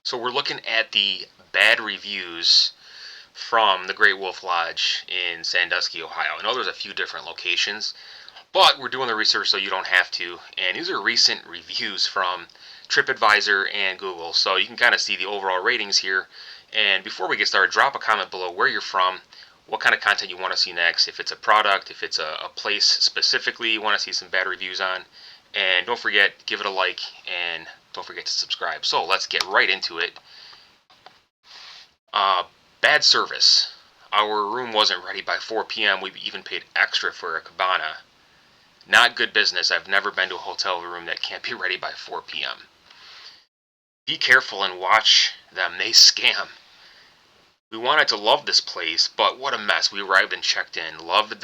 So we're looking at the bad reviews from the Great Wolf Lodge in Sandusky, Ohio. I know there's a few different locations, but we're doing the research so you don't have to. And these are recent reviews from TripAdvisor and Google, so you can kind of see the overall ratings here. And before we get started, drop a comment below where you're from, what kind of content you want to see next, if it's a product, if it's a place specifically you want to see some bad reviews on. And don't forget, give it a like, and don't forget to subscribe. So let's get right into it. Uh, Bad service. Our room wasn't ready by 4 p.m. We even paid extra for a cabana. Not good business. I've never been to a hotel room that can't be ready by 4 p.m. Be careful and watch them. They scam. We wanted to love this place, but what a mess. We arrived and checked in. Loved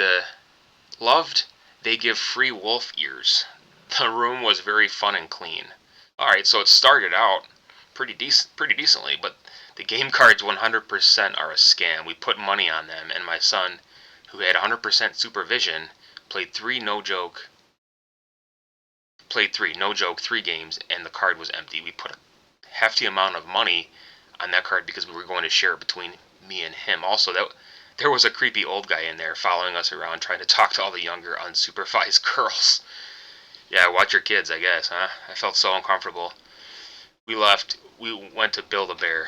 they give free wolf ears. The room was very fun and clean. Alright, so it started out pretty decently, but the game cards 100% are a scam. We put money on them, and my son, who had 100% supervision, played no joke, 3 games, and the card was empty. We put a hefty amount of money on that card because we were going to share it between me and him. Also, there was a creepy old guy in there following us around trying to talk to all the younger unsupervised girls. Yeah, watch your kids, I guess, huh? I felt so uncomfortable. We left. We went to Build-A-Bear.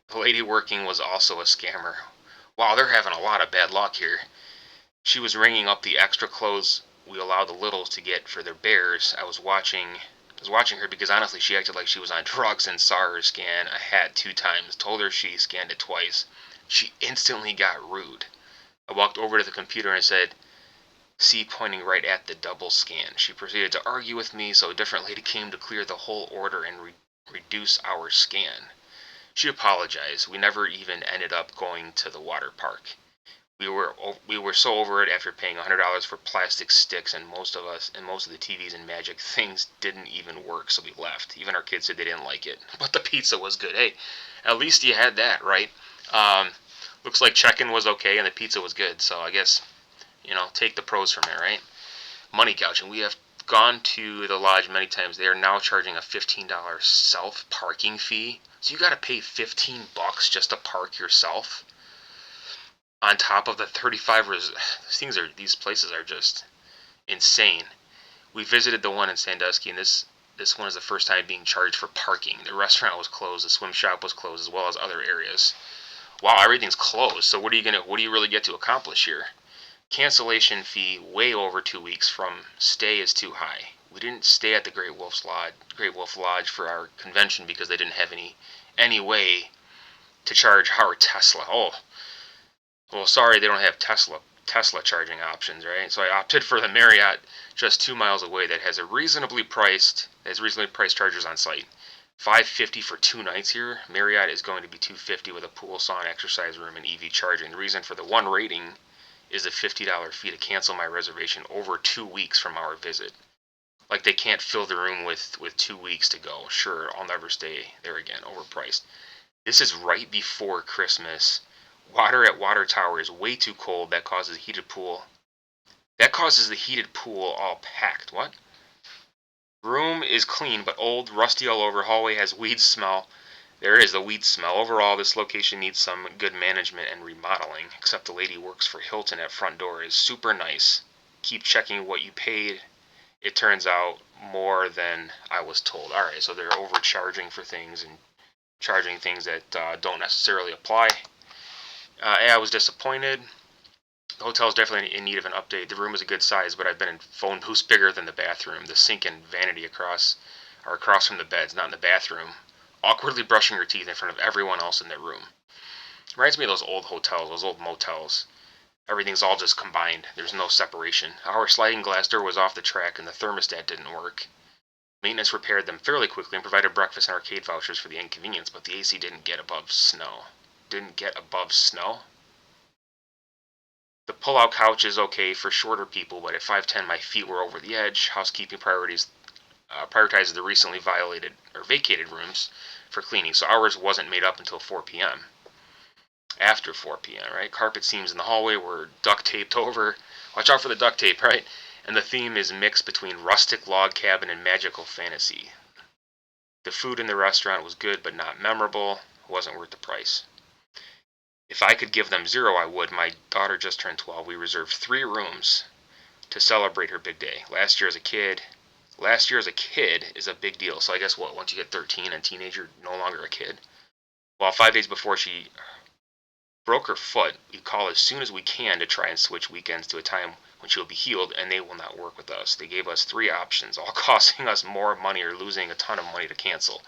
The lady working was also a scammer. Wow, they're having a lot of bad luck here. She was ringing up the extra clothes we allowed the littles to get for their bears. I was watching her because honestly she acted like she was on drugs and saw her scan a hat 2 times, told her she scanned it twice. She instantly got rude. I walked over to the computer and said, "See," pointing right at the double scan. She proceeded to argue with me, so a different lady came to clear the whole order and reduce our scan. She apologized. We never even ended up going to the water park. We were so over it after paying $100 for plastic sticks, and most of the TVs and magic things didn't even work, so we left. Even our kids said they didn't like it, but the pizza was good. Hey, at least you had that, right? Um, Looks like check-in was okay and the pizza was good, so I guess take the pros from it, right? Money gouging. We have gone to the lodge many times. They are now charging a $15 self parking fee, so you got to pay $15 just to park yourself on top of the 35. These places are just insane. We visited the one in Sandusky, and this one is the first time being charged for parking. The restaurant was closed, the swim shop was closed, as well as other areas. Wow, everything's closed. So what do you really get to accomplish here? Cancellation fee way over 2 weeks from stay is too high. We didn't stay at the Great Wolf Lodge for our convention because they didn't have any way to charge our Tesla. Oh, well, sorry, they don't have Tesla charging options, right? So I opted for the Marriott just 2 miles away that has reasonably priced chargers on site. $550 for 2 nights here. Marriott is going to be $250 with a pool, sauna, exercise room, and EV charging. The reason for the one rating is a $50 fee to cancel my reservation over 2 weeks from our visit. Like they can't fill the room with 2 weeks to go. Sure, I'll never stay there again. Overpriced. This is right before Christmas. Water at Water Tower is way too cold. That causes the heated pool all packed. What? Room is clean but old, rusty all over. Hallway has weed smell. There is the weed smell. Overall, this location needs some good management and remodeling. Except the lady works for Hilton at front door is super nice. Keep checking what you paid. It turns out more than I was told. Alright, so they're overcharging for things and charging things that don't necessarily apply. I was disappointed. The hotel is definitely in need of an update. The room is a good size, but I've been in phone booths bigger than the bathroom. The sink and vanity are across from the beds, not in the bathroom. Awkwardly brushing your teeth in front of everyone else in the room. Reminds me of those old hotels, those old motels. Everything's all just combined. There's no separation. Our sliding glass door was off the track and the thermostat didn't work. Maintenance repaired them fairly quickly and provided breakfast and arcade vouchers for the inconvenience, but the AC didn't get above snow. Didn't get above snow? The pull-out couch is okay for shorter people, but at 5'10" my feet were over the edge. Housekeeping prioritizes the recently vacated rooms for cleaning, so ours wasn't made up until 4 p.m. After 4 p.m., right? Carpet seams in the hallway were duct taped over. Watch out for the duct tape, right? And the theme is mixed between rustic log cabin and magical fantasy. The food in the restaurant was good but not memorable. It wasn't worth the price. If I could give them 0, I would. My daughter just turned 12. We reserved 3 rooms to celebrate her big day. Last year as a kid is a big deal. So I guess once you get 13 and teenager, no longer a kid. Well, 5 days before she broke her foot, we call as soon as we can to try and switch weekends to a time when she will be healed, and they will not work with us. They gave us 3 options, all costing us more money or losing a ton of money to cancel.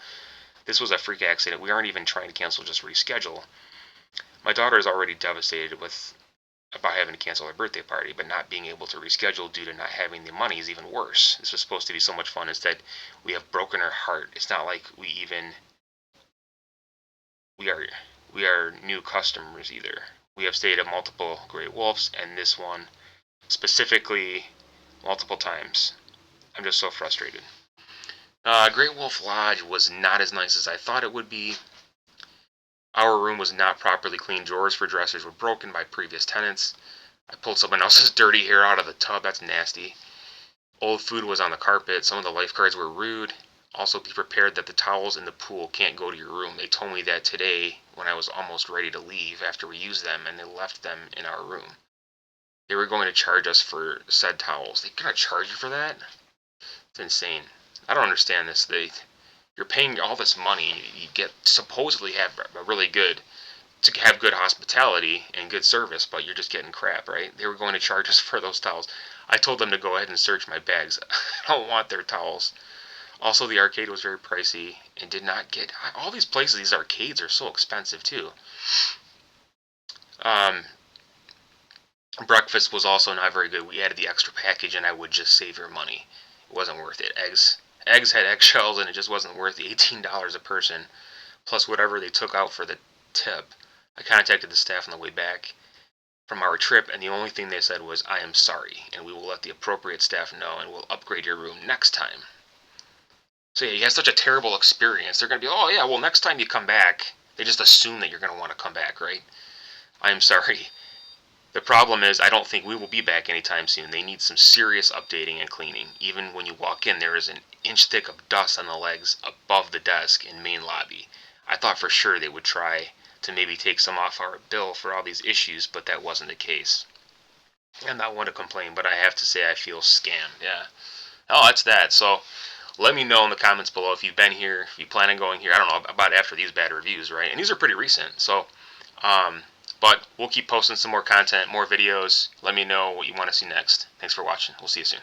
This was a freak accident. We aren't even trying to cancel, just reschedule. My daughter is already devastated about having to cancel her birthday party, but not being able to reschedule due to not having the money is even worse. This was supposed to be so much fun. Instead, we have broken her heart. It's not like we are new customers either. We have stayed at multiple Great Wolves, and this one specifically multiple times. I'm just so frustrated. Great Wolf Lodge was not as nice as I thought it would be. Our room was not properly cleaned. Drawers for dressers were broken by previous tenants. I pulled someone else's dirty hair out of the tub. That's nasty. Old food was on the carpet. Some of the lifeguards were rude. Also, be prepared that the towels in the pool can't go to your room. They told me that today when I was almost ready to leave after we used them, and they left them in our room. They were going to charge us for said towels. They're going to charge you for that? It's insane. I don't understand this. You're paying all this money. You get supposedly have a really good to have good hospitality and good service, but you're just getting crap, right? They were going to charge us for those towels. I told them to go ahead and search my bags. I don't want their towels. Also, the arcade was very pricey and did not get all these places. These arcades are so expensive too. Breakfast was also not very good. We added the extra package, and I would just save your money. It wasn't worth it. Eggs had eggshells, and it just wasn't worth the $18 a person, plus whatever they took out for the tip. I contacted the staff on the way back from our trip, and the only thing they said was, "I am sorry, and we will let the appropriate staff know, and we'll upgrade your room next time." So yeah, you had such a terrible experience. They're going to be, "Oh yeah, well next time you come back," they just assume that you're going to want to come back, right? I am sorry. The problem is, I don't think we will be back anytime soon. They need some serious updating and cleaning. Even when you walk in, there is an inch thick of dust on the legs above the desk in main lobby. I thought for sure they would try to maybe take some off our bill for all these issues, but that wasn't the case. I'm not one to complain, but I have to say I feel scammed. Yeah. Oh, that's that. So let me know in the comments below if you've been here, if you plan on going here. I don't know about after these bad reviews, right? And these are pretty recent. So, but we'll keep posting some more content, more videos. Let me know what you want to see next. Thanks for watching. We'll see you soon.